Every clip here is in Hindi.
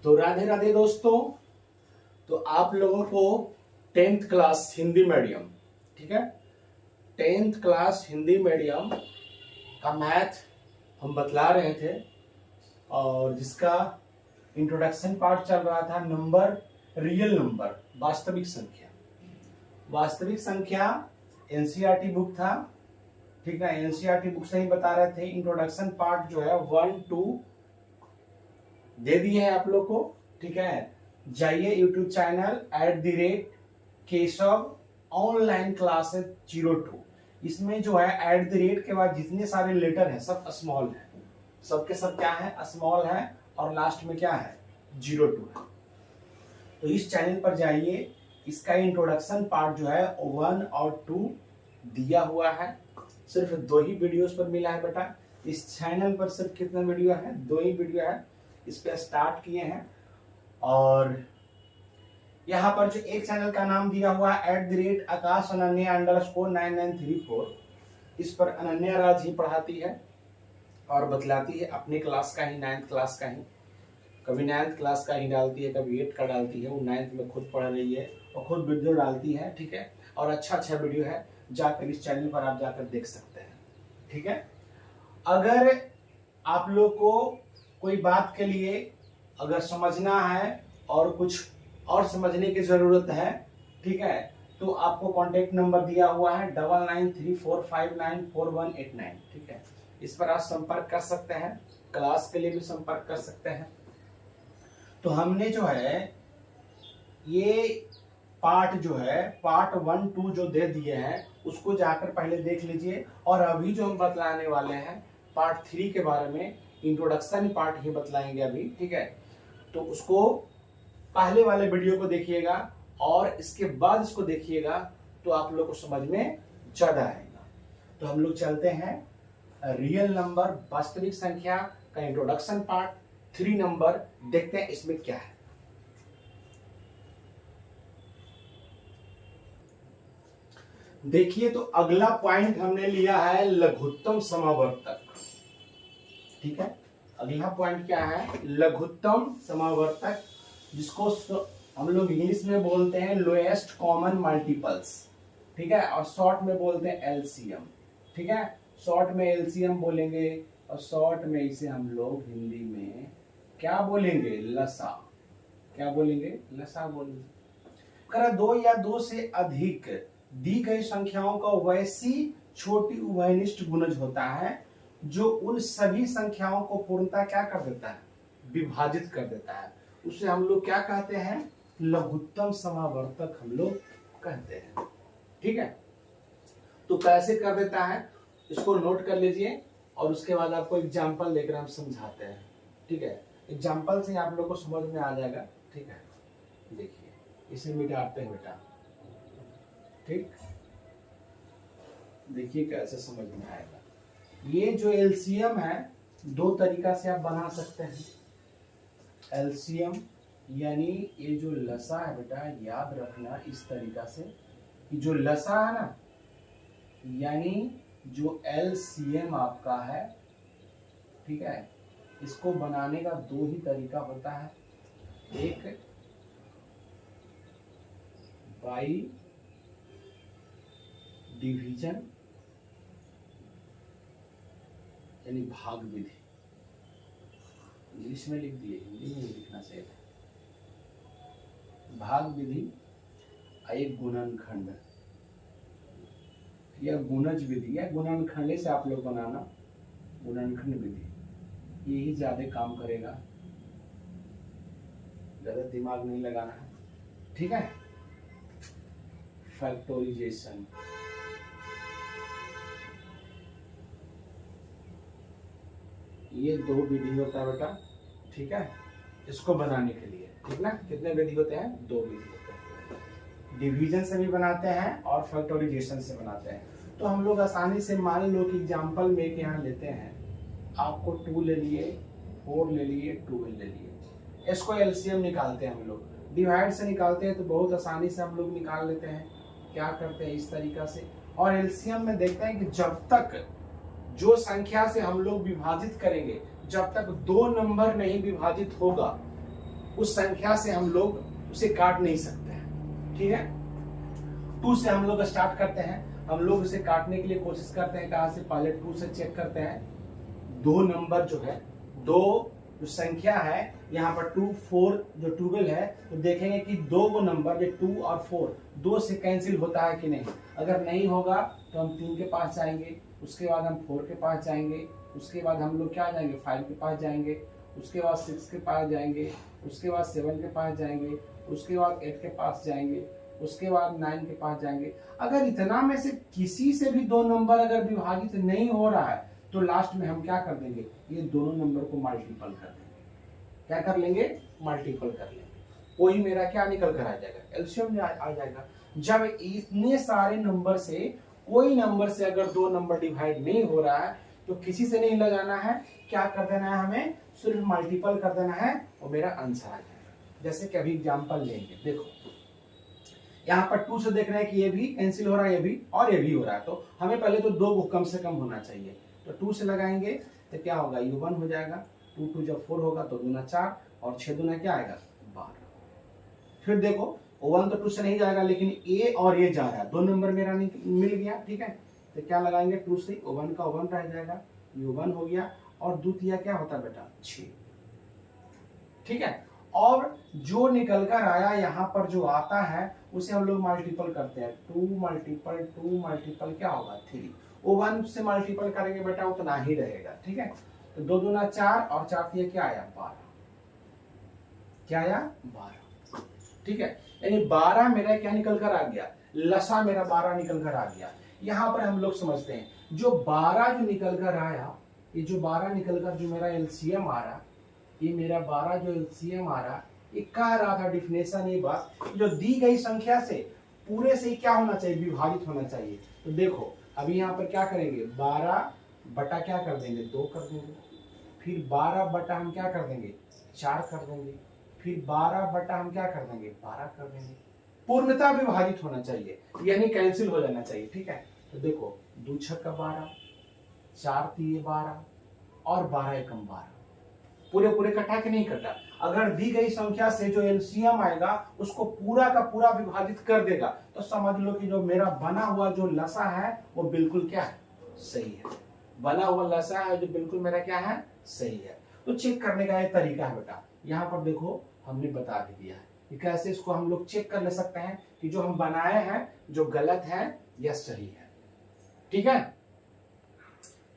तो राधे राधे दोस्तों। तो आप लोगों को 10th क्लास हिंदी मीडियम, ठीक है, 10th क्लास हिंदी मीडियम का मैथ हम बतला रहे थे और जिसका इंट्रोडक्शन पार्ट चल रहा था नंबर, रियल नंबर, वास्तविक संख्या। वास्तविक संख्या एनसीईआरटी बुक था, ठीक है, एनसीईआरटी बुक से ही बता रहे थे। इंट्रोडक्शन पार्ट जो है 1 2 दे दिए हैं आप लोग को, ठीक है। जाइए YouTube channel @Keshav online classes 02, इसमें जो है @ के बाद जितने सारे लेटर हैं सब स्मॉल है, सबके सब क्या है, स्मॉल है, और लास्ट में क्या है, 02 है। तो इस चैनल पर जाइए, इसका इंट्रोडक्शन पार्ट जो है 1 और 2 दिया हुआ है। सिर्फ 2 ही वीडियोस पर मिला है बेटा। इस चैनल पर सिर्फ कितना वीडियो है, 2 ही वीडियो है। इस पे स्टार्ट किए हैं और यहाँ पर जो एक चैनल का नाम दिया हुआ है @akash_9934, इस पर अनन्या राज ही पढ़ाती है और बतलाती है अपने क्लास का ही, 9th क्लास का ही। कभी 9th क्लास का ही डालती है, कभी 8 का डालती है। वो 9th में खुद पढ़ रही है और खुद वीडियो डालती है, ठीक है। और अच्छा वीडियो है, जाकर इस चैनल पर आप जाकर देख सकते हैं, ठीक है। अगर आप लोग को कोई बात के लिए अगर समझना है और कुछ और समझने की जरूरत है, ठीक है, तो आपको कांटेक्ट नंबर दिया हुआ है 9934594189, ठीक है। इस पर आप संपर्क कर सकते हैं, क्लास के लिए भी संपर्क कर सकते हैं। तो हमने जो है ये पार्ट जो है पार्ट 1 2 जो दे दिए हैं उसको जाकर पहले देख लीजिए। और अभी जो हम बतलाने वाले हैं पार्ट 3 के बारे में, इंट्रोडक्शन पार्ट ही बतलाएंगे अभी, ठीक है। तो उसको पहले वाले वीडियो को देखिएगा और इसके बाद इसको देखिएगा तो आप लोग को समझ में ज्यादा आएगा। तो हम लोग चलते हैं रियल नंबर, वास्तविक संख्या का इंट्रोडक्शन पार्ट 3 नंबर, देखते हैं इसमें क्या है। देखिए, तो अगला पॉइंट हमने लिया है लघुत्तम समावर्तक, ठीक है। अगला पॉइंट क्या है, लघुत्तम समावर्तक, जिसको हम लोग इंग्लिश में बोलते हैं लोएस्ट कॉमन मल्टीपल्स, ठीक है, और शॉर्ट में बोलते हैं एलसीएम, ठीक है। शॉर्ट में एलसीएम बोलेंगे और शॉर्ट में इसे हम लोग हिंदी में क्या बोलेंगे, लसा। क्या बोलेंगे, लसा बोलेंगे। अगर 2 या 2 से अधिक दी गई संख्याओं का वैसी छोटी उभयनिष्ठ गुणज होता है जो उन सभी संख्याओं को पूर्णतः क्या कर देता है, विभाजित कर देता है, उसे हम लोग क्या कहते हैं, लघुत्तम समावर्तक हम लोग कहते हैं, ठीक है। तो कैसे कर देता है इसको नोट कर लीजिए और उसके बाद आपको एग्जांपल लेकर हम समझाते हैं, ठीक है। एग्जांपल से आप लोग को समझ में आ जाएगा, ठीक है। देखिए, इसे मिटाते हैं बेटा, ठीक, देखिए कैसे समझ में आएगा। ये जो एलसीएम है 2 तरीका से आप बना सकते हैं। एलसीएम यानी ये जो लसा है बेटा, याद रखना इस तरीका से कि जो लसा है ना, यानी जो एलसीएम आपका है, ठीक है, इसको बनाने का 2 ही तरीका होता है। एक बाई डिवीजन यानी भाग विधि, इंग्लिश में लिख दिए, हिंदी में लिखना चाहिए। भाग विधि, एक गुणनखंड या गुणज विधि या गुणनखंड से आप लोग बनाना, गुणनखंड विधि, यही ज्यादा काम करेगा, ज्यादा दिमाग नहीं लगाना है, ठीक है। फैक्टोराइजेशन, ये 2 विधि होता है बेटा, ठीक है, इसको बनाने के लिए, ठीक ना। कितने विधि होते हैं, 2 विधि होते हैं। डिवीजन से भी बनाते हैं और फैक्टोराइजेशन से बनाते हैं। तो हम लोग आसानी से मान लो कि एग्जांपल में के यहाँ लेते हैं, आपको 2 ले लिए, 4 ले लिए, 12 ले लिए, इसको एलसीएम निकालते हैं हम लोग। डिवाइड से निकालते हैं तो बहुत आसानी से हम लोग निकाल लेते हैं। क्या करते हैं, इस तरीका से। और एलसीएम में देखते हैं कि जब तक जो संख्या से हम लोग विभाजित करेंगे, जब तक 2 नंबर नहीं विभाजित होगा उस संख्या से हम लोग उसे काट नहीं सकते हैं। ठीक है, 2 से हम लोग स्टार्ट करते हैं, हम लोग उसे काटने के लिए कोशिश करते हैं। कहां से? पहले 2 से चेक करते हैं। 2 नंबर जो है, 2 जो संख्या है यहाँ पर 2 4 जो 12 है, तो देखेंगे कि 2 नंबर जो 2 और 4 2 से कैंसिल होता है कि नहीं। अगर नहीं होगा तो हम 3 के पास जाएंगे, उसके बाद हम 4 के पास जाएंगे, उसके बाद हम लोग क्या जाएंगे? 5 के पास जाएंगे, उसके बाद 6 के पास जाएंगे, उसके बाद 7 के पास जाएंगे, उसके बाद 8 के पास जाएंगे, उसके बाद 9 के पास जाएंगे। अगर इतना में से किसी से भी 2 नंबर अगर विभाजित नहीं हो रहा है तो लास्ट में हम क्या कर देंगे? ये दोनों नंबर को मल्टीपल कर देंगे। क्या कर लेंगे? मल्टीपल कर लेंगे। वही मेरा क्या निकल कर आ जाएगा? एलसीएम आ जाएगा। जब इतने सारे नंबर से कोई नंबर से अगर 2 नंबर डिवाइड नहीं हो रहा है तो किसी से नहीं लगाना है, क्या कर देना है? हमें सिर्फ मल्टीपल कर देना है और मेरा आंसर आ जाएगा। जैसे कि अभी एग्जांपल लेंगे, देखो यहाँ पर 2 से देख रहे हैं कि ये भी कैंसिल हो रहा है, ये भी और ये भी हो रहा है, तो हमें पहले तो 2 को कम से कम होना चाहिए। तो 2 से लगाएंगे तो क्या होगा? ये 1 हो जाएगा। 2 2 जब 4 होगा तो 2 4 और 6 दूना क्या आएगा? 12। फिर देखो 1 तो 2 से नहीं जाएगा, लेकिन ए और ये जा रहा है, 2 नंबर मेरा मिल गया। ठीक है, तो क्या लगाएंगे? 2 से 1 का 1 रह जाएगा, ये 1 हो गया और द्वितीय क्या होता है बेटा? 6। ठीक है, और जो निकल कर आया यहाँ पर जो आता है उसे हम लोग मल्टीपल करते हैं। 2 मल्टीपल 2 मल्टीपल क्या होगा? 3। वो 1 से मल्टीपल करेंगे बेटा उतना ही रहेगा। ठीक है, तो 2 दूना 4 और 4 दिया क्या आया? 12। क्या आया? 12। ठीक है, यानी 12 मेरा क्या निकल कर आ गया? लसा मेरा 12 निकल कर आ गया। यहाँ पर हम लोग समझते हैं जो 12 जो निकल कर आया, ये जो 12 निकल कर जो मेरा एलसीएम आ रहा, ये मेरा 12 जो एलसीएम आ रहा, ये कह रहा था डिफिनेशन ये बात, जो दी गई संख्या से पूरे से क्या होना चाहिए? विभाजित होना चाहिए। तो देखो अभी यहाँ पर क्या करेंगे? 12 बटा क्या कर देंगे? 2 कर देंगे। फिर 12 बटा हम क्या कर देंगे? 4 कर देंगे। फिर 12 बटा हम क्या कर देंगे? 12 कर देंगे। पूर्णता विभाजित होना चाहिए, यानी कैंसिल हो जाना चाहिए। ठीक है, तो देखो 2 6 का 12, 4 3 12 और 12 एकम 12, पूरे पूरे कटा के नहीं कटा। अगर दी गई संख्या से जो एलसीएम आएगा उसको पूरा का पूरा विभाजित कर देगा तो समझ लो कि जो मेरा बना हुआ जो लसा है वो बिल्कुल क्या है? सही है। बना हुआ लसा है जो बिल्कुल मेरा क्या है? सही है। तो चेक करने का एक तरीका है बेटा, यहाँ पर देखो हमने बता भी दिया है कि कैसे इसको हम लोग चेक कर ले सकते हैं कि जो हम बनाए हैं जो गलत है या सही है। ठीक है,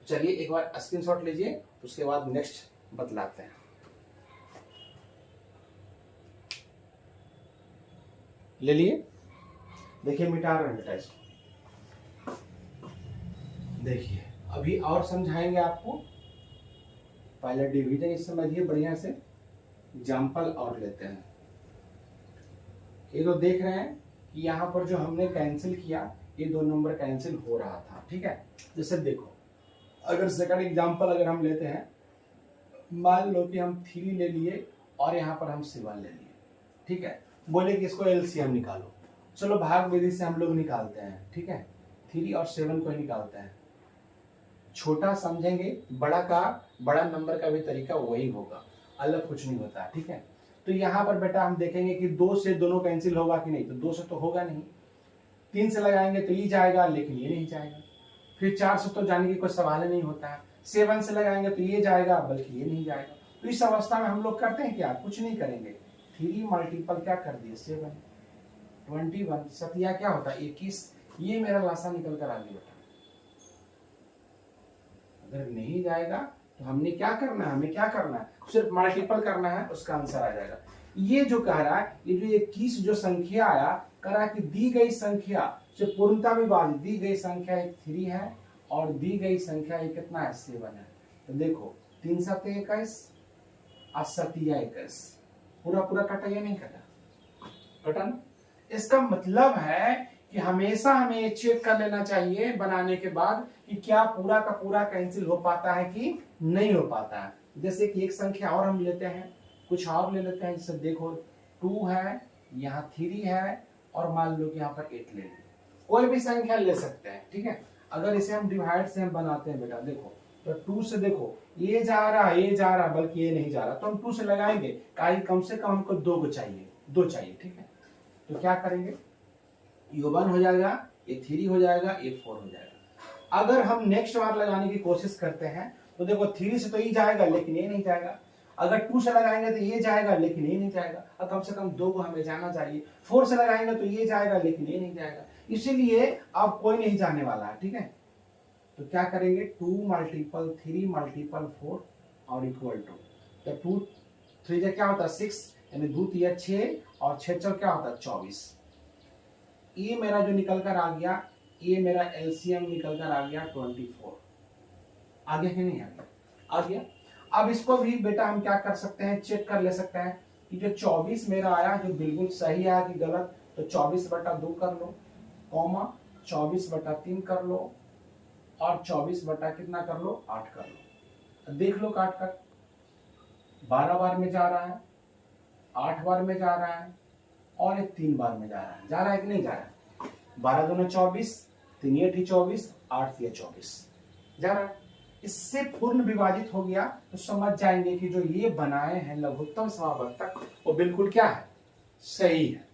चलिए एक बार स्क्रीनशॉट लीजिए, उसके बाद नेक्स्ट बतलाते हैं। ले लिए, देखिए मिटा रहे हैं बेटा इसको। देखिए अभी और समझाएंगे आपको, पहले डिवीजन समझिए बढ़िया से, एग्जाम्पल और लेते हैं। ये तो देख रहे हैं कि यहाँ पर जो हमने कैंसिल किया ये 2 नंबर कैंसिल हो रहा था। ठीक है, जैसे देखो अगर सेकंड एग्जाम्पल अगर हम लेते हैं, मान लो कि हम 3 ले लिए और यहाँ पर हम 7 ले लिए। ठीक है, बोले कि इसको एलसीएम निकालो, चलो भाग विधि से हम लोग निकालते हैं। ठीक है, 3 और 7 को ही निकालते हैं। छोटा समझेंगे, बड़ा नंबर का भी तरीका वही होगा, अलग कुछ नहीं होता। ठीक है, तो यहाँ पर बेटा हम देखेंगे कि 2 से दोनों कैंसिल होगा कि नहीं, तो 2 से तो होगा नहीं। 3 से लगाएंगे तो ये जाएगा लेकिन ये नहीं जाएगा। फिर 4 से तो जाने की कोई सवाल ही नहीं होता है। 7 से लगाएंगे तो ये जाएगा बल्कि ये नहीं जाएगा। तो इस अवस्था में हम लोग करते हैं क्या? कुछ नहीं करेंगे। 3 मल्टीपल क्या कर दिए? 7, 21 सतिया क्या होता है? 21। ये मेरा लासा निकल कर आ गया बेटा। अगर नहीं जाएगा तो हमने क्या करना है? हमें क्या करना है? सिर्फ मल्टीपल करना है, उसका आंसर आ जाएगा। ये जो कह रहा है, ये जो 21 जो संख्या आया, कह रहा है कि दी गई संख्या से पूर्णता विभाजित, दी गई संख्या एक 3 है और दी गई संख्या एक कितना है? 7 है। तो देखो 3 7 21 और 7 21, पूरा पूरा कटा या नहीं कटा? कटा ना? इसका मतलब है कि हमेशा हमें ये चेक कर लेना चाहिए बनाने के बाद कि क्या पूरा का पूरा कैंसिल हो पाता है कि नहीं हो पाता है। जैसे कि एक संख्या और हम लेते हैं, कुछ और ले लेते हैं। जैसे देखो 2 है, यहाँ 3 है और मान लो कि यहाँ पर 8 ले लीजिए, कोई भी संख्या ले सकते हैं। ठीक है, अगर इसे हम डिवाइड से हम बनाते हैं बेटा, देखो तो 2 से देखो ये जा रहा है, ये जा रहा है, बल्कि ये नहीं जा रहा, तो हम 2 से लगाएंगे, कम से कम हमको 2 को चाहिए, 2 चाहिए, ठीक है। तो क्या करेंगे, ये 1 हो जाएगा, ये 3 हो जाएगा, ये 4 हो जाएगा। अगर हम नेक्स्ट बार लगाने की कोशिश करते हैं तो देखो 3 से तो ये जाएगा लेकिन ये नहीं जाएगा, अगर 2 से लगाएंगे तो ये जाएगा लेकिन ये नहीं जाएगा, और कम से कम 2 को हमें जाना चाहिए। 4 से लगाएंगे तो ये जाएगा लेकिन ये नहीं जाएगा, इसीलिए अब कोई नहीं जाने वाला है, ठीक है। तो क्या करेंगे, 2 मल्टीपल 3 मल्टीपल 4 और इक्वल टू, तो 2 3 जा क्या होता है 6, यानी 2 3 6 और 6 4 क्या होता है 24। ये मेरा जो निकल कर आ गया, ये मेरा एलसीएम निकल कर आ गया 24। आ गया कि नहीं आ गया, आ गया। अब इसको भी बेटा हम क्या कर सकते हैं, चेक कर ले सकते हैं कि जो 24 मेरा आया जो बिल्कुल सही आया कि गलत, तो 24/2 कर लो, कॉमा 24/3 कर लो, और 24 बटा कितना कर लो 8 कर लो। देख लो काट कर, 12 बार में जा रहा है, 8 बार में जा रहा है, और ये 3 बार में जा रहा है कि नहीं जा रहा है। 12 दूना 24, 3 8 24, 8 3 24 जा रहा है। इससे पूर्ण विभाजित हो गया तो समझ जाएंगे कि जो ये बनाए हैं लघुत्तम समावर्तक वो बिल्कुल क्या है, सही है,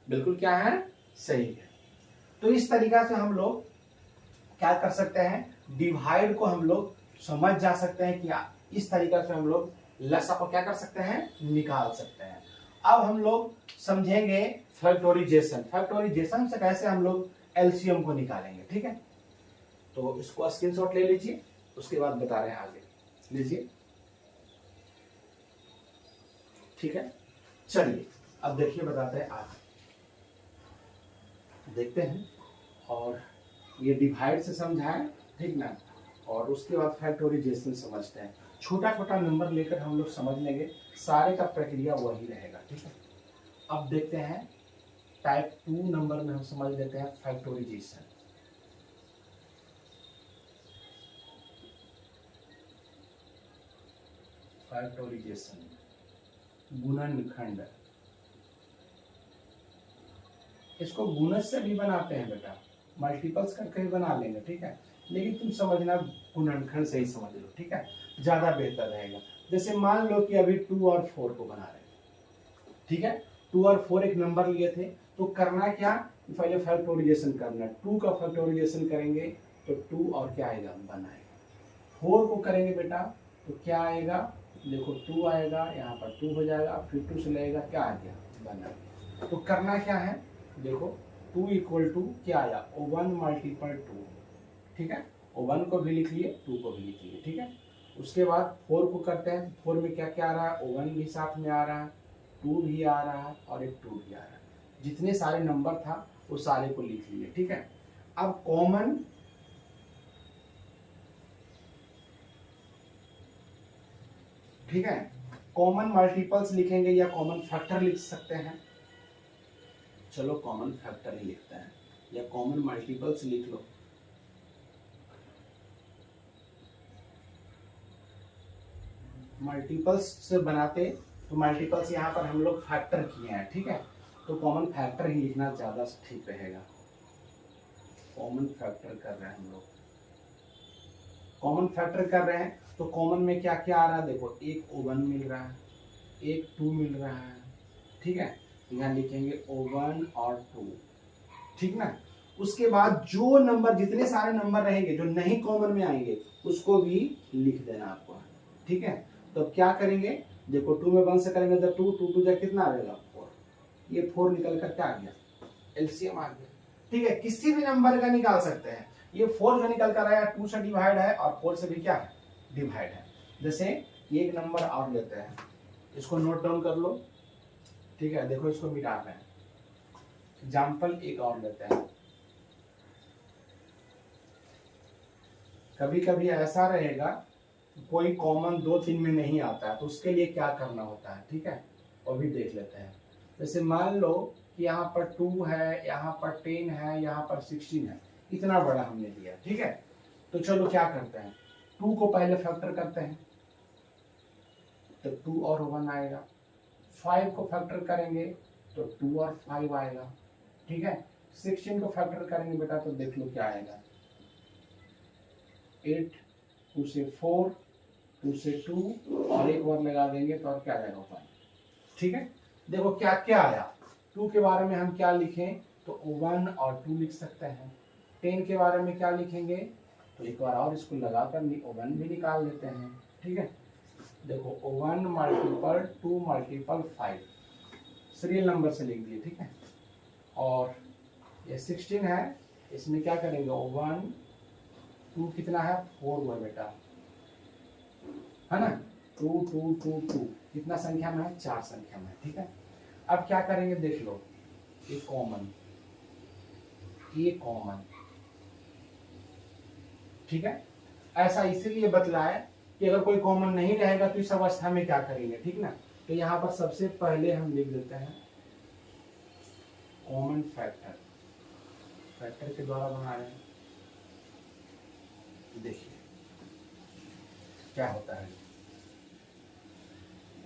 बिल्कुल क्या है, सही है। तो इस तरीका से हम लोग क्या कर सकते हैं, डिवाइड को हम लोग समझ जा सकते हैं कि इस तरीका से हम लोग लसा को क्या कर सकते हैं, निकाल सकते हैं। अब हम लोग समझेंगे फैक्टोराइजेशन, फैक्टोराइजेशन से कैसे हम लोग एलसीएम को निकालेंगे, ठीक है। तो इसको स्क्रीनशॉट ले लीजिए, उसके बाद बता रहे हैं आगे, लीजिए, ठीक है। चलिए अब देखिए बताते हैं आगे, देखते हैं, और ये डिवाइड से समझाएं, ठीक ना, और उसके बाद फैक्टोराइजेशन समझते हैं। छोटा छोटा नंबर लेकर हम लोग समझ लेंगे, सारे का प्रक्रिया वही रहेगा, ठीक है। अब देखते हैं टाइप 2 नंबर में हम समझ लेते हैं फैक्टोराइजेशन। फैक्टोराइजेशन गुणनखंड, इसको गुणज से भी बनाते हैं बेटा, मल्टीपल्स करके भी बना लेंगे, ठीक है, लेकिन तुम समझना गुणनखंड से ही समझ लो, ठीक है, ज्यादा बेहतर रहेगा। जैसे मान लो कि अभी 2 और 4 को बना रहे हैं, ठीक है, 2 और 4 एक नंबर लिए थे, तो करना क्या, पहले फैक्टोराइजेशन करना है। 2 का फैक्टोराइजेशन करेंगे तो 2 और क्या आएगा 1 आएगा। 4 को करेंगे बेटा तो क्या आएगा, देखो 2 आएगा, यहाँ पर 2 हो जाएगा, फिर 2 से लगेगा क्या आ गया 1 आ गया। तो करना क्या है, देखो 2 इक्वल टू क्या आया 1 मल्टीपल 2, ठीक है, 1 को भी लिख लिए 2 को भी लिख लिए, ठीक है। उसके बाद 4 को करते हैं, 4 में क्या क्या आ रहा है, 1 भी साथ में आ रहा है, 2 भी आ रहा है, और एक 2 भी आ रहा है। जितने सारे नंबर था वो सारे को लिख लिए, ठीक है। अब कॉमन ठीक है, कॉमन मल्टीपल्स लिखेंगे या कॉमन फैक्टर लिख सकते हैं, चलो कॉमन फैक्टर ही लिखते हैं, या कॉमन मल्टीपल्स लिख लो। मल्टीपल्स से बनाते तो मल्टीपल्स यहाँ पर हम लोग फैक्टर किए हैं, ठीक है, तो कॉमन फैक्टर ही लिखना ज्यादा ठीक रहेगा। कॉमन फैक्टर कर रहे हैं हम लोग, कॉमन फैक्टर कर रहे हैं तो कॉमन में क्या क्या आ रहा है, देखो एक 1 मिल रहा है, एक 2 मिल रहा है, ठीक है, यहाँ लिखेंगे 1 और 2, ठीक ना। उसके बाद जो नंबर, जितने सारे नंबर रहेंगे जो नहीं कॉमन में आएंगे उसको भी लिख देना आपको, ठीक है। तो क्या करेंगे, देखो 2 में 1 से करेंगे तो 2 2 2 कितना आ जाएगा 4, ये 4 निकल कर क्या आ गया एलसीएम आ गया, ठीक है। किसी भी नंबर का निकाल सकते हैं, ये 4 जो निकल कर आया 2 से डिवाइड है और 4 से भी क्या है डिवाइड है। जैसे एक नंबर और लेते हैं, इसको नोट डाउन कर लो, ठीक है, देखो इसको मिटा रहे हैं, एग्जाम्पल एक और लेते हैं। कभी कभी ऐसा रहेगा कोई कॉमन 2 3 में नहीं आता है, तो उसके लिए क्या करना होता है, ठीक है, वो भी देख लेते हैं। जैसे मान लो कि यहाँ पर 2 है, यहाँ पर 10 है, यहाँ पर 16 है, इतना बड़ा हमने लिया, ठीक है। तो चलो क्या करते हैं, 2 को पहले फैक्टर करते हैं तो 2 और 1 आएगा, 5 को फैक्टर करेंगे तो 2 और 5 आएगा, ठीक है। 16 को फैक्टर करेंगे बेटा तो देख लो क्या आएगा 8 2 से 4, 2 से 2 और एक और लगा देंगे तो और क्या आ जाएगा 1। ठीक है, देखो क्या क्या आया। 2 के बारे में हम क्या लिखें, तो 1 और 2 लिख सकते हैं। 10 के बारे में क्या लिखेंगे, तो एक बार और इसको लगाकर 1 भी निकाल लेते हैं। ठीक है, देखो 1 मल्टीपल 2 मल्टीपल 5 सीरियल नंबर से लिख दिए। ठीक है, और ये 16 है, इसमें क्या करेंगे 1 2 कितना है 4 हुआ बेटा, है ना। 2 2 2 2 कितना संख्या में है, 4 संख्या में। ठीक है, अब क्या करेंगे देख लो, ये कॉमन, ये कॉमन। ठीक है, ऐसा इसीलिए बतलाया कि अगर कोई कॉमन नहीं रहेगा तो इस अवस्था में क्या करेंगे। ठीक ना, तो यहाँ पर सबसे पहले हम लिख देते हैं कॉमन फैक्टर, फैक्टर के द्वारा बना रहे हैं। देखिए क्या होता है,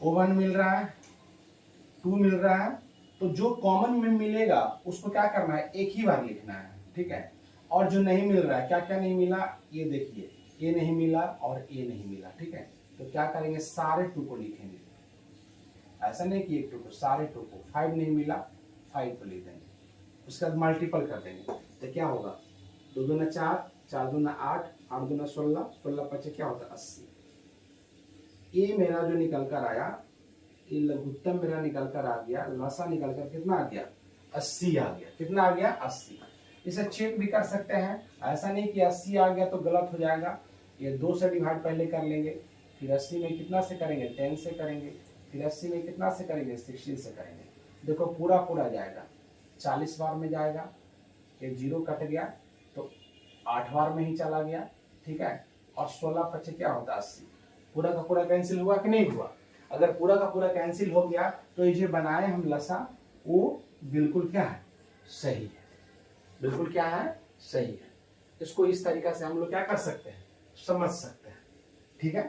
1 मिल रहा है, 2 मिल रहा है, तो जो कॉमन में मिलेगा उसको क्या करना है, एक ही बार लिखना है। ठीक है, और जो नहीं मिल रहा है, क्या क्या नहीं मिला, ये देखिए, ये नहीं मिला और ये नहीं मिला। ठीक है, तो क्या करेंगे, सारे 2 को लिखेंगे, ऐसा नहीं कि एक 2 को, सारे 2 को। 5 नहीं मिला, 5 को लिख देंगे, उसके बाद मल्टीपल कर देंगे, तो क्या होगा, 2 दूना 4, 4 दूना 8, 8 दूना 16, 16 पचे क्या होता है 80। ये मेरा जो निकल कर आया, ये लघुत्तम मेरा निकल कर आ गया, लसा निकल कर कितना आ गया, 80 आ गया। कितना आ गया, 80। इसे चेक भी कर सकते हैं, ऐसा नहीं कि 80 आ गया तो गलत हो जाएगा। ये 2 से डिवाइड पहले कर लेंगे, फिर 80 में कितना से करेंगे, 10 से करेंगे, फिर 80 में कितना से करेंगे, 16 से करेंगे। देखो पूरा पूरा जाएगा, 40 बार में जाएगा, ये 0 कट गया तो 8 बार में ही चला गया। ठीक है, और 16 पचे क्या होता है 80। पूरा का पूरा कैंसिल हुआ कि नहीं हुआ, अगर पूरा का पूरा कैंसिल हो गया तो ये जो बनाए हम लसा, वो बिल्कुल क्या है, सही है। बिल्कुल क्या है, सही है। इसको इस तरीका से हम लोग क्या कर सकते हैं, समझ सकते हैं। ठीक है,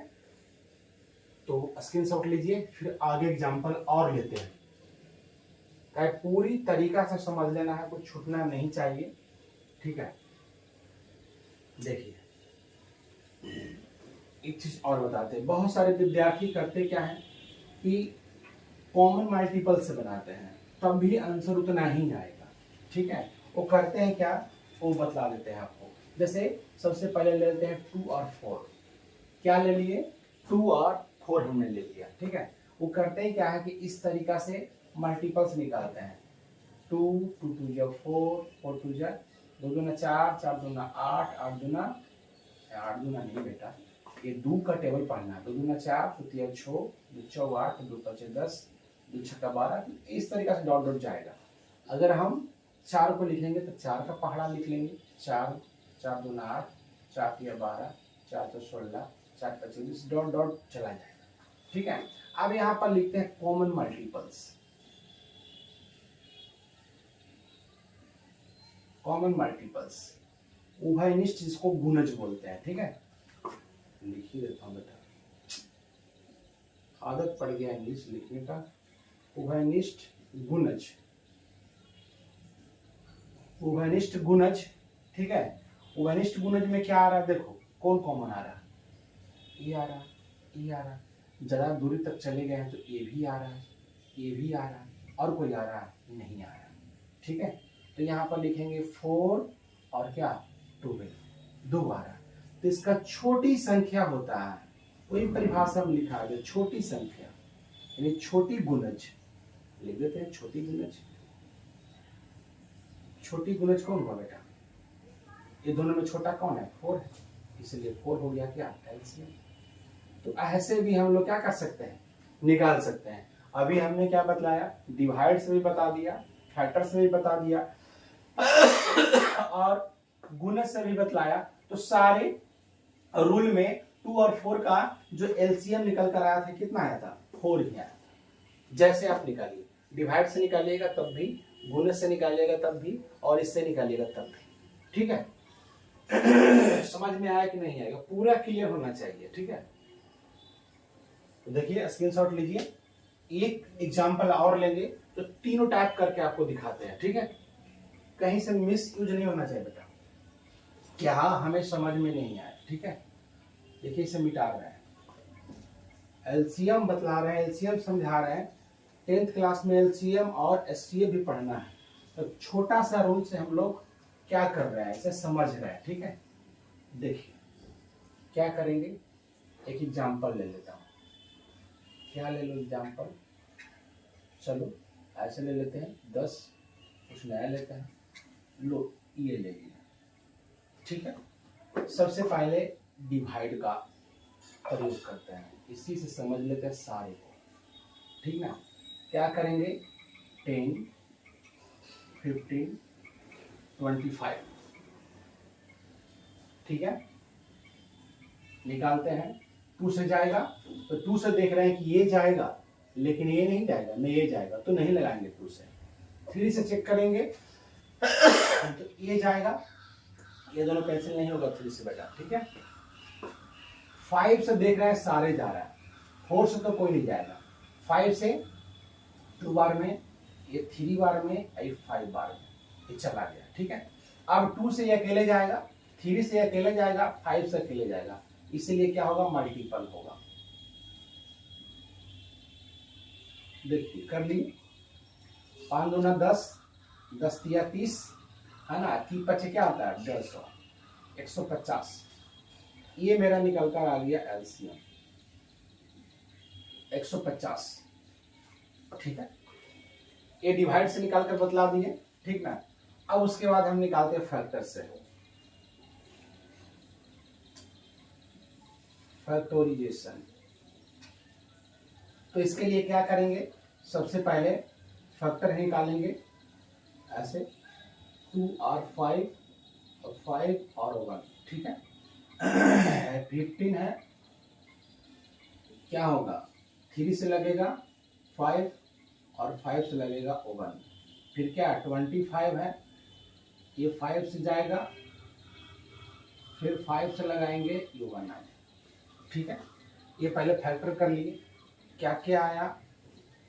तो स्क्रीनशॉट लीजिए, फिर आगे एग्जांपल और लेते हैं। पूरी तरीका से समझ लेना है, कुछ छूटना नहीं चाहिए। ठीक है, देखिए एक चीज और बताते हैं, बहुत सारे विद्यार्थी करते क्या है कि कॉमन मल्टीपल से बनाते हैं, तब भी आंसर उतना ही आएगा। ठीक है, वो करते हैं क्या, वो बतला देते हैं आपको। जैसे सबसे पहले ले लेते हैं 2 और 4, क्या ले लिए, 2 और 4 हमने ले लिया। ठीक है, वो करते हैं क्या है कि इस तरीका से मल्टीपल्स निकालते हैं, 2 2 2 जा 4, 4 2 जा 2 दूना 4, 4 दूना 8, 8 दूना, 8 दूना नहीं बेटा, ये 2 का टेबल पढ़ना, 2 दूना 4, 2 3 6, 2 4 8, 2 5 10, 2 6 12, इस तरीका से डॉट डॉट जाएगा। अगर हम 4 को लिखेंगे तो 4 का पहाड़ा लिख लेंगे, 4 4 दूना 8, 4 3 12, 4 4 16, 4 5 20, डॉट डॉट चला जाएगा। ठीक है, अब यहाँ पर लिखते हैं कॉमन मल्टीपल्स। कॉमन मल्टीपल्स, उभयनिष्ठ जिसको गुणज बोलते हैं। ठीक है, लिख ही देता हूँ बेटा, आदत पड़ गया इंग्लिश लिखने का। उभयनिष्ठ गुणज, उभयनिष्ठ गुणज। ठीक है, उभयनिष्ठ गुणज में क्या आ रहा है, देखो कौन कॉमन आ रहा है, ये आ रहा है, ये आ रहा है, ज्यादा दूरी तक चले गए हैं तो ये भी आ रहा है, ये भी आ रहा है, और कोई आ रहा है, नहीं आ रहा है। ठीक है, तो यहाँ पर लिखेंगे 4 और क्या 12, 2 आ रहा है। तो इसका छोटी संख्या होता है, वही परिभाषा में लिखा है, छोटी संख्या यानी छोटी गुणज लिख देते हैं। छोटी गुणज, छोटी गुणज कौन हुआ बेटा, ये दोनों में छोटा कौन है, 4 है, इसलिए 4 हो गया क्या, एलसीएम। तो ऐसे भी हम लोग क्या कर सकते हैं, निकाल सकते हैं। अभी हमने क्या बतलाया, डिवाइड से भी बता दिया, फैक्टर से भी बता दिया और गुणज से भी बतलाया। तो सारे रूल में 2 और 4 का जो एलसीएम निकल कर आया था, कितना आया था, 4 ही आया था। जैसे आप निकालिए, डिवाइड से निकालिएगा तब भी, गुणज से निकालिएगा तब भी, और इससे निकालिएगा तब भी। ठीक है, समझ में आया कि नहीं आएगा, पूरा क्लियर होना चाहिए। ठीक है, तो देखिए स्क्रीनशॉट लीजिए, एक एग्जांपल और लेंगे तो तीनों टाइप करके आपको दिखाते हैं। ठीक है, कहीं से मिस यूज नहीं होना चाहिए बेटा, क्या हमें समझ में नहीं आया। ठीक है, देखिए इसे मिटा रहे हैं, एलसीएम बतला रहे हैं, एलसीएम समझा रहे हैं। 10th क्लास में एलसीएम और एचसीएफ भी पढ़ना है। तो छोटा सा रूल से हम लोग क्या कर रहे हैं, इसे समझ रहे हैं। ठीक है, देखिए क्या करेंगे, एक एग्जाम्पल ले लेता हूँ। क्या ले लो एग्जाम्पल, चलो ऐसे ले लेते हैं 10, कुछ नया लेते हैं, लो ये ले लिया। ठीक है, सबसे पहले डिवाइड का प्रयोग करते हैं, इसी से समझ लेते हैं सारे को। ठीक ना, क्या करेंगे, 10, 15, 25। ठीक है, निकालते हैं। 2 से जाएगा तो 2 से देख रहे हैं कि ये जाएगा, लेकिन ये नहीं जाएगा, नहीं ये जाएगा तो नहीं लगाएंगे 2 से। 3 से चेक करेंगे तो ये जाएगा, ये दोनों कैंसिल नहीं होगा 3 से बेटा। ठीक है, 5 से देख रहे हैं सारे जा रहा है, 4 से तो कोई नहीं जाएगा। 5 से 2 बार में, ये 3 बार में, ये 5 बार में, ये चला गया। ठीक है, अब 2 से ये अकेले जाएगा, 3 से अकेले जाएगा, 5 से अकेले जाएगा, इसीलिए क्या होगा, मल्टीपल होगा। देखिए कर लिए, 5 दूना 10, 10 तिया 30 है ना, 3 पचे क्या होता है 150, 150। ये मेरा निकल कर आ गया एलसीएम 150। ठीक है, ये डिवाइड से निकाल कर बतला दिए। ठीक ना, अब उसके बाद हम निकालते हैं फैक्टर से, फैक्टोराइजेशन। तो इसके लिए क्या करेंगे, सबसे पहले फैक्टर निकालेंगे ऐसे, 2 और 5 और 5 और 1। ठीक है, 15 है, क्या होगा, 3 से लगेगा 5 और 5 से लगेगा 1। फिर क्या 25 है, ये 5 से जाएगा, फिर 5 से लगाएंगे, ये 1 आएगा। ठीक है, ये पहले फैक्टर कर लिए, क्या क्या आया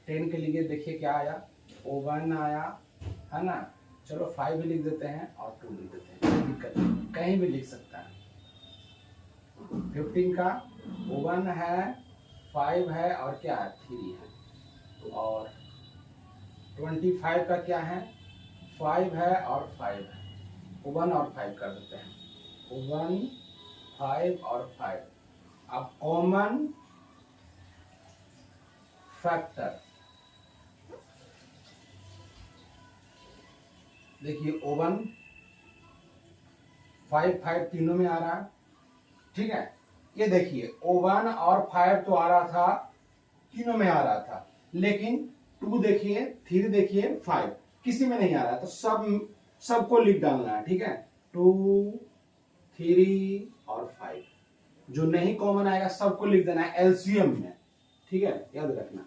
10 के लिए, देखिए क्या आया, 1 आया है ना। चलो 5 भी लिख देते हैं और 2 लिख देते हैं, कोई दिक्कत नहीं, कहीं भी लिख सकता है। 15 का 1 है, 5 है और क्या है 3 है, और 25 का क्या है, 5 है और 5 है, 1 और 5 कर देते हैं, 1, 5 और 5। अब कॉमन फैक्टर देखिए, 1, 5, 5 तीनों में आ रहा है। ठीक है, ये देखिए 1 और 5 तो आ रहा था, तीनों में आ रहा था, लेकिन 2 देखिए, 3 देखिए, 5 किसी में नहीं आ रहा है, तो सबको लिख डालना है। ठीक है, 2, 3 और 5 जो नहीं कॉमन आएगा सबको लिख देना है एलसीएम में। ठीक है, याद रखना।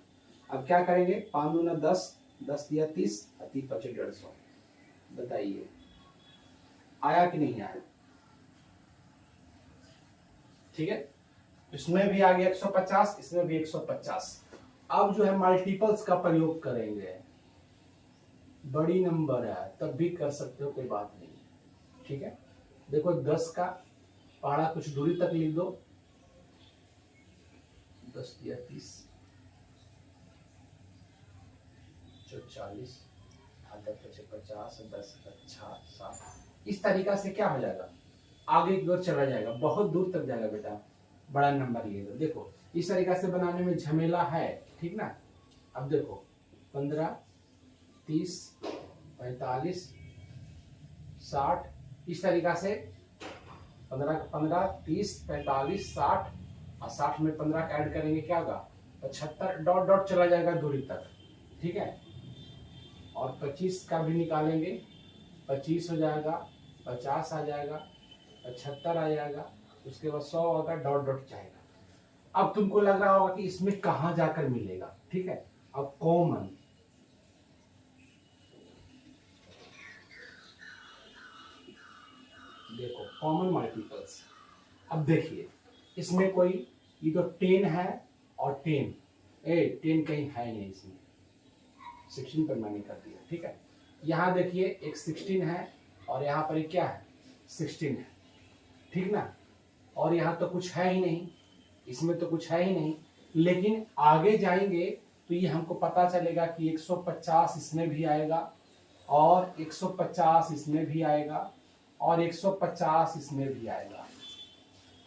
अब क्या करेंगे, 5 दूना 10, 10 दिया 30, 30 पचे 150। बताइए आया कि नहीं आया। ठीक है, इसमें भी आ गया 150, इसमें भी 150। अब जो है मल्टीपल्स का प्रयोग करेंगे, बड़ी नंबर है तब भी कर सकते हो, कोई बात नहीं। ठीक है, देखो 10 का पहाड़ा कुछ दूरी तक लिख दो, 10 दिया 30, 40, आधा 50, 10 अच्छा 60। इस तरीका से क्या हो जाएगा, आगे की ओर चला जाएगा, बहुत दूर तक जाएगा बेटा, बड़ा नंबर ये। देखो इस तरीका से बनाने में झमेला है। ठीक ना, अब देखो 15, 30, 45, 60, इस तरीका से 15, 30, 45, 60 और 60 में 15 का ऐड करेंगे, क्या होगा 75, डॉट डॉट चला जाएगा दूरी तक। ठीक है, और 25 का भी निकालेंगे, 25 हो जाएगा, 50 आ जाएगा, 75 आ जाएगा, उसके बाद 100 होगा, डॉट डॉट जाएगा। अब तुमको लग रहा होगा कि इसमें कहां जाकर मिलेगा। ठीक है, अब कॉमन, देखो कॉमन मल्टीपल्स। अब देखिए इसमें कोई, ये तो 10 है और 10, 10 कहीं है नहीं इसमें, 16 पर मैंने कर दिया। ठीक है, यहाँ देखिए एक 16 है और यहाँ पर एक क्या है 16 है। ठीक ना, और यहाँ तो कुछ है ही नहीं, इसमें तो कुछ है ही नहीं। लेकिन आगे जाएंगे तो ये हमको पता चलेगा कि 150 इसमें भी आएगा और 150 इसमें भी आएगा और 150 इसमें भी आएगा।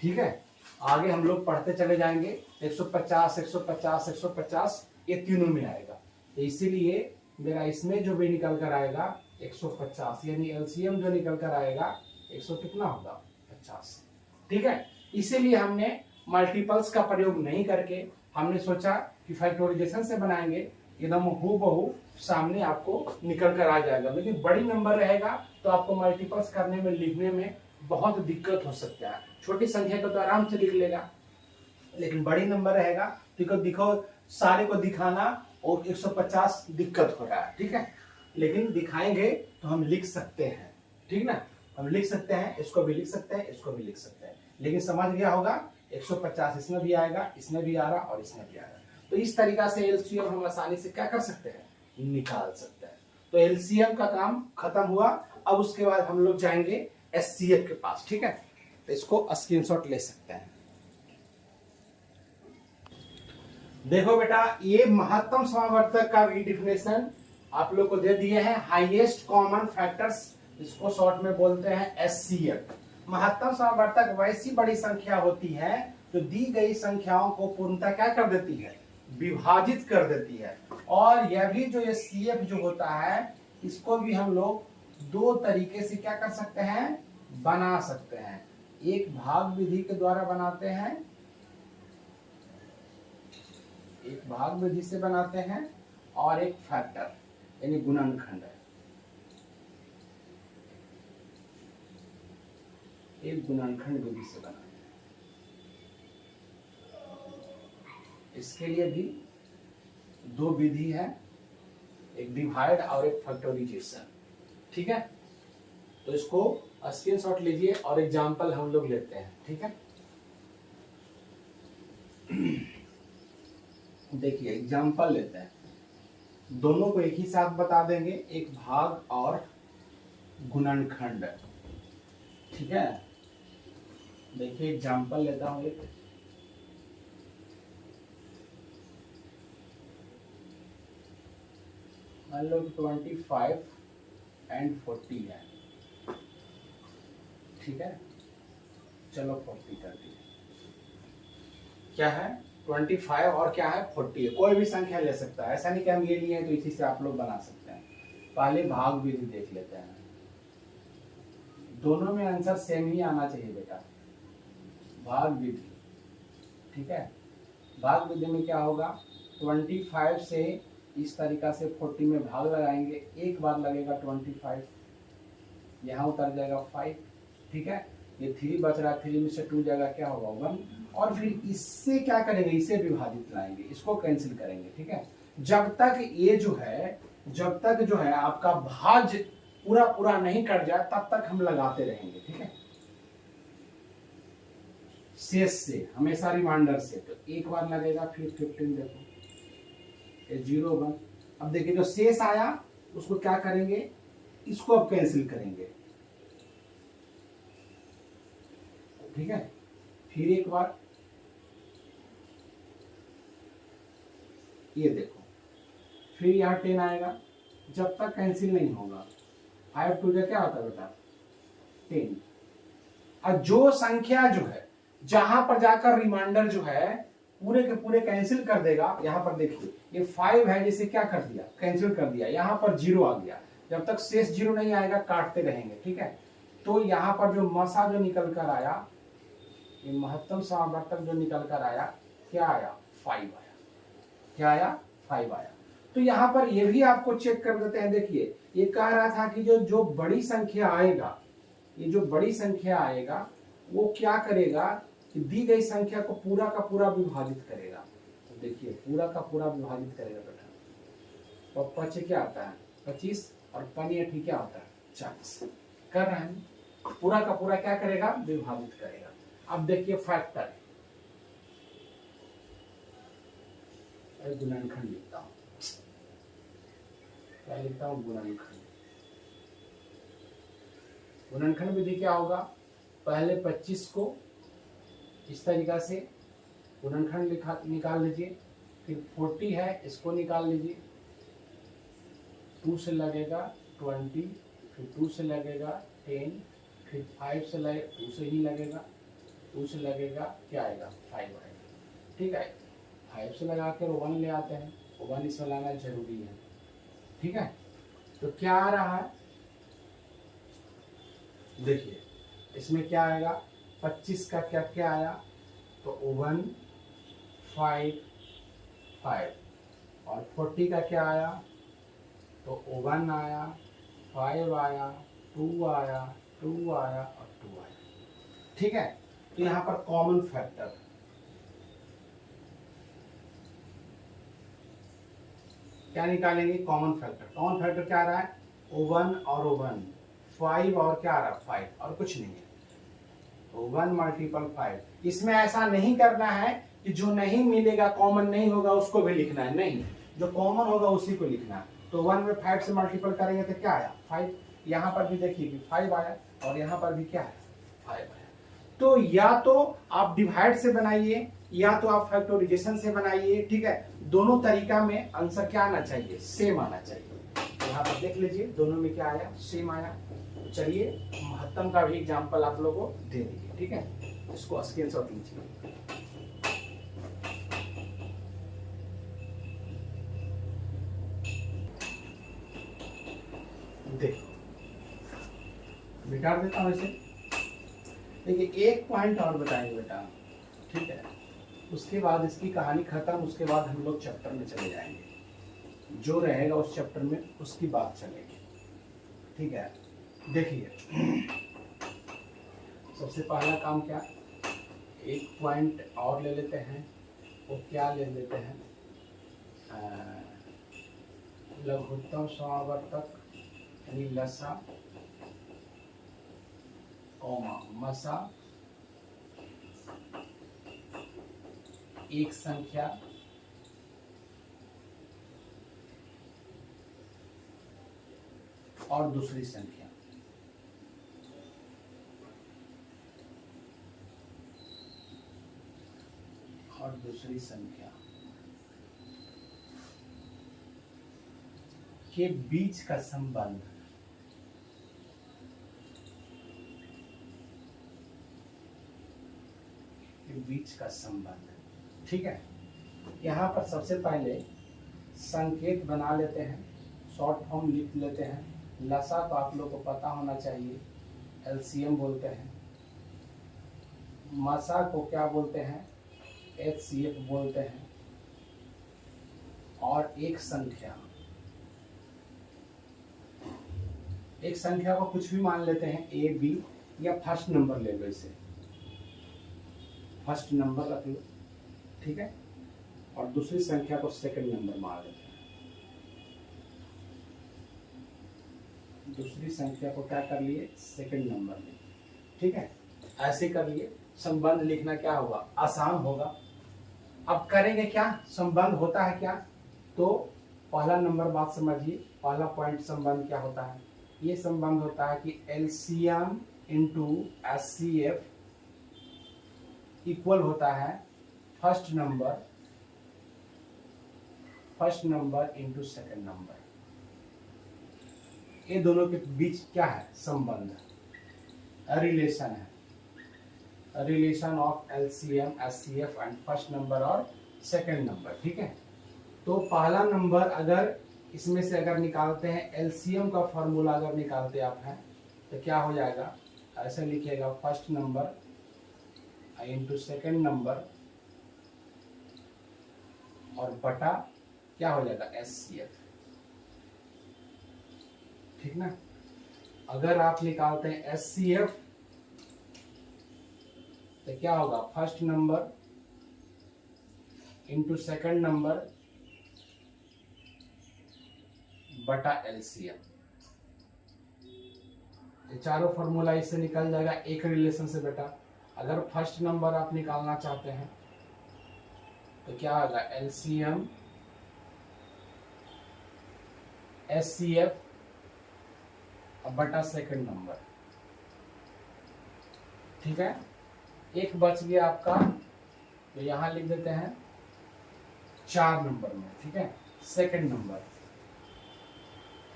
ठीक है, आगे हम लोग पढ़ते चले जाएंगे। 150 150 150 ये तीनों में आएगा। तो इसीलिए मेरा इसमें जो भी निकल कर आएगा 150, यानी एलसीएम जो निकल कर आएगा 100 कितना होगा 50। ठीक है, इसीलिए हमने मल्टीपल्स का प्रयोग नहीं करके हमने सोचा कि फैक्टोराइजेशन से बनाएंगे, एकदम हूबहू सामने आपको निकल कर आ जाएगा। लेकिन बड़ी नंबर रहेगा तो आपको मल्टीपल्स करने में, लिखने में बहुत दिक्कत हो सकता है। छोटी संख्या को तो आराम से लिख लेगा, लेकिन बड़ी नंबर रहेगा तो दिखो सारे को दिखाना और 150 दिक्कत हो रहा है। ठीक है, लेकिन दिखाएंगे तो हम लिख सकते हैं। ठीक ना, हम लिख सकते हैं, इसको भी लिख सकते हैं, इसको भी लिख सकते हैं। लेकिन समझ गया होगा 150 इसमें भी आएगा, इसमें भी आ रहा और इसमें भी आ रहा। तो इस तरीका से एलसीएम हम आसानी से क्या कर सकते हैं, निकाल सकते हैं। तो एलसीएम का काम खत्म हुआ। अब उसके बाद हम लोग जाएंगे एचसीएफ के पास। ठीक है, तो इसको स्क्रीनशॉट ले सकते हैं। देखो बेटा, ये महत्तम समावर्तक का रिडिफिनेशन आप लोग को दे दिए हैं, हाईएस्ट कॉमन फैक्टर्स, इसको शॉर्ट में बोलते हैं एचसीएफ। महत्तम समावर्तक वैसी बड़ी संख्या होती है जो दी गई संख्याओं को पूर्णतः क्या कर देती है, विभाजित कर देती है। और यह भी जो एचसीएफ जो होता है, इसको भी हम लोग दो तरीके से क्या कर सकते हैं, बना सकते हैं। एक भाग विधि के द्वारा बनाते हैं, एक भाग विधि से बनाते हैं, और एक फैक्टर यानी गुणनखंड है, एक गुणनखंड विधि से बनाते हैं। इसके लिए भी दो विधि है, एक डिवाइड और एक फैक्टराइजेशन। ठीक है, तो इसको स्क्रीनशॉट लीजिए और एग्जांपल हम लोग लेते हैं। ठीक है, देखिए एग्जांपल लेते हैं, दोनों को एक ही साथ बता देंगे, एक भाग और गुणनखंड। ठीक है, देखिए एग्जांपल लेता हूं एक, मान लो 25 एंड 40 है। ठीक है, चलो 40 कर दिए। क्या है 25 और क्या है 40 है। कोई भी संख्या ले सकता है, ऐसा नहीं कि हम ये लिए हैं तो इसी से आप लोग बना सकते हैं। पहले भाग विधि देख लेते हैं, दोनों में आंसर सेम ही आना चाहिए बेटा, भाग विधि। ठीक है, भाग विधि में क्या होगा, 25 से इस तरीका से 40 में भाग लगाएंगे, एक बार लगेगा 25, यहाँ उतर जाएगा 5। ठीक है, ये 3 बच रहा है, 3 में से 2 जाएगा, क्या होगा 1। और फिर इससे क्या करेंगे, इसे विभाजित लाएंगे, इसको कैंसिल करेंगे। ठीक है, जब तक ये जो है, जब तक जो है आपका भाज पूरा पूरा नहीं कट जाए तब तक हम लगाते रहेंगे। ठीक है, शेष से हमेशा रिमाइंडर से, तो एक बार लगेगा, फिर 15 देखो 0 1। अब देखिए जो शेष आया उसको क्या करेंगे, इसको अब कैंसिल करेंगे। ठीक है, फिर एक बार ये देखो, फिर यहाँ 10 आएगा, जब तक कैंसिल नहीं होगा। 5 2 क्या होता है बेटा 10। और जो संख्या जो है जहां पर जाकर रिमाइंडर जो है पूरे के पूरे कैंसिल कर देगा, यहाँ पर देखिए ये 5 है, जिसे क्या कर दिया, कैंसिल कर दिया, यहाँ पर 0 आ गया। जब तक शेष 0 नहीं आएगा काटते रहेंगे। ठीक है, तो यहाँ पर जो मसा जो निकल कर आया, ये महत्तम समावर्तक जो निकल कर आया, क्या आया 5 आया। क्या आया 5 आया। तो यहाँ पर ये भी आपको चेक कर देते हैं। देखिए ये कह रहा था कि जो बड़ी संख्या आएगा, ये जो बड़ी संख्या आएगा वो क्या करेगा कि दी गई संख्या को पूरा का पूरा विभाजित करेगा। तो देखिए पूरा का पूरा विभाजित करेगा बेटा, तो 5 क्या आता है 25 और 5 क्या होता है 40। कर रहे हैं, पूरा का पूरा क्या करेगा, विभाजित करेगा। अब देखिए फैक्टर, गुणनखंड लिखता हूं, क्या लिखता हूं, गुणनखंड। गुणनखंड विधि क्या होगा, पहले 25 को इस तरीका से गुणनखंड निकाल लीजिए। फिर 40 है, इसको निकाल लीजिए। 2 से लगेगा 20, फिर 2 से लगेगा 10, फिर 5 से लगे 2 से ही लगेगा, 2 से लगेगा क्या आएगा 5 आएगा। ठीक है, 5 से लगा कर 1 ले आते हैं, 1 इसमें लाना जरूरी है। ठीक है, तो क्या आ रहा है देखिए, इसमें क्या आएगा 25 का क्या क्या आया, तो 1 5 5, और 40 का क्या आया, तो 1 आया, 5 आया, 2 आया, 2 आया और 2 आया। ठीक है, तो यहां पर कॉमन फैक्टर क्या निकालेंगे, कॉमन फैक्टर। कॉमन फैक्टर क्या आ रहा है, 1 और 1, 5 और क्या आ रहा है 5, और कुछ नहीं है। 1 मल्टीपल 5। इसमें ऐसा नहीं करना है कि जो नहीं मिलेगा, कॉमन नहीं होगा उसको भी लिखना है, नहीं, जो कॉमन होगा उसी को लिखना है। तो 1 में 5 से मल्टीपल करेंगे तो क्या आया 5, यहाँ पर भी देखिए कि 5 आया, और यहाँ पर भी क्या है 5 आया। तो या तो आप डिवाइड से बनाइए या तो आप फैक्टोराइजेशन से बनाइए। ठीक है, दोनों तरीका में आंसर क्या आना चाहिए, सेम आना चाहिए। यहाँ पर देख लीजिए दोनों में क्या आया, सेम आया। चलिए महत्तम का भी एग्जांपल आप लोगों को दे दीजिए। ठीक है, इसको स्क्रीनशॉट लीजिए। देखो मिटा देता हूं इसे। देखिए एक पॉइंट और बताएंगे बेटा, ठीक है, उसके बाद इसकी कहानी खत्म। उसके बाद हम लोग चैप्टर में चले जाएंगे, जो रहेगा उस चैप्टर में उसकी बात चलेगी। ठीक है, देखिए सबसे पहला काम क्या, एक पॉइंट और ले लेते हैं। वो क्या ले लेते हैं, लघुत्तम समावर्तक यानी लसा कौमा मसा एक संख्या और दूसरी संख्या। और दूसरी संख्या के बीच का संबंध बीच का संबंध। ठीक है, यहाँ पर सबसे पहले संकेत बना लेते हैं, शॉर्ट फॉर्म लिख लेते हैं। लसा तो आप लोग को पता होना चाहिए, एलसीएम बोलते हैं। मसा को क्या बोलते हैं, एचसीएफ बोलते हैं। और एक संख्या को कुछ भी मान लेते हैं, ए बी, या फर्स्ट नंबर ले लो, इसे फर्स्ट नंबर रख लो। ठीक है, और दूसरी संख्या को सेकंड नंबर मान लेते हैं। दूसरी संख्या को क्या कर लिए, सेकंड नंबर लिए। ठीक है, ऐसे कर लिए। संबंध लिखना क्या होगा, आसान होगा। अब करेंगे क्या, संबंध होता है क्या, तो पहला नंबर बात समझिए। पहला पॉइंट संबंध क्या होता है, ये संबंध होता है कि एलसीएम इंटू एचसीएफ इक्वल होता है first number into second number. ये दोनों के बीच क्या है, संबंध, रिलेशन है, relation of LCM HCF and first number और सेकंड नंबर। ठीक है, तो पहला नंबर अगर इसमें से अगर निकालते हैं, एलसीएम का फॉर्मूला अगर निकालते आप हैं तो क्या हो जाएगा, ऐसे लिखिएगा first number into second number और बटा क्या हो जाएगा एचसीएफ। ठीक ना, अगर आप निकालते हैं एचसीएफ तो क्या होगा, first number into second number बटा एलसीएम। ये चारों फॉर्मूला इससे निकल जाएगा एक रिलेशन से बेटा। अगर फर्स्ट नंबर आप निकालना चाहते हैं तो क्या होगा, एलसीएम एचसीएफ बटा सेकंड नंबर। ठीक है, एक बच गया आपका, तो यहाँ लिख देते हैं 4 नंबर में, ठीक है। सेकंड नंबर,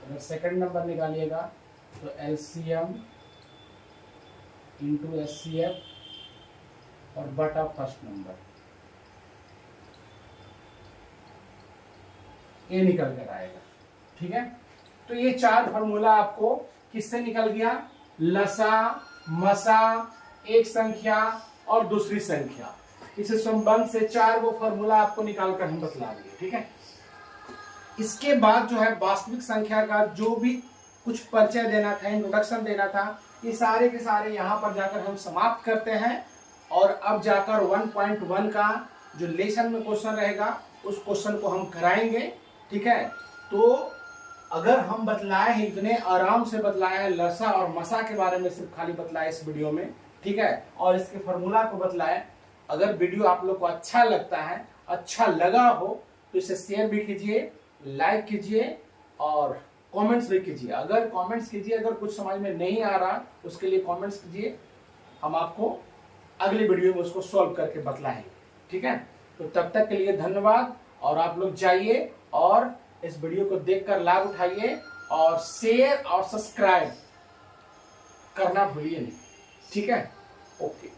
अगर सेकंड नंबर निकालिएगा तो एलसीएम इंटू एचसीएफ और बटा फर्स्ट नंबर, ये निकल कर आएगा, ठीक है। तो ये 4 फार्मूला आपको किससे निकल गया, लसा, मसा, एक संख्या और दूसरी संख्या, इस संबंध से 4 वो फार्मूला आपको निकाल कर हम बतला दिए, ठीक है। इसके बाद जो है वास्तविक संख्या का जो भी कुछ परिचय देना था, इंट्रोडक्शन देना था, ये सारे के सारे यहाँ पर जाकर हम समाप्त करते हैं। और अब जाकर 1.1 का जो लेसन में क्वेश्चन रहेगा उस क्वेश्चन को हम कराएंगे, ठीक है। तो अगर हम बतलाए हैं, इतने आराम से बतलाए हैं, लसा और मसा के बारे में सिर्फ खाली बतलाए इस वीडियो में, ठीक है, और इसके फॉर्मूला को बतलाए। अगर वीडियो आप लोग को अच्छा लगता है, अच्छा लगा हो, तो इसे शेयर भी कीजिए, लाइक कीजिए और कमेंट्स भी कीजिए। अगर कमेंट्स कीजिए, अगर कुछ समझ में नहीं आ रहा उसके लिए कमेंट्स कीजिए, हम आपको अगले वीडियो में उसको सॉल्व करके बतलाएंगे, ठीक है। तो तब तक के लिए धन्यवाद, और आप लोग जाइए और इस वीडियो को देखकर लाभ उठाइए और शेयर और सब्सक्राइब करना भूलिए नहीं, ठीक है। ओके।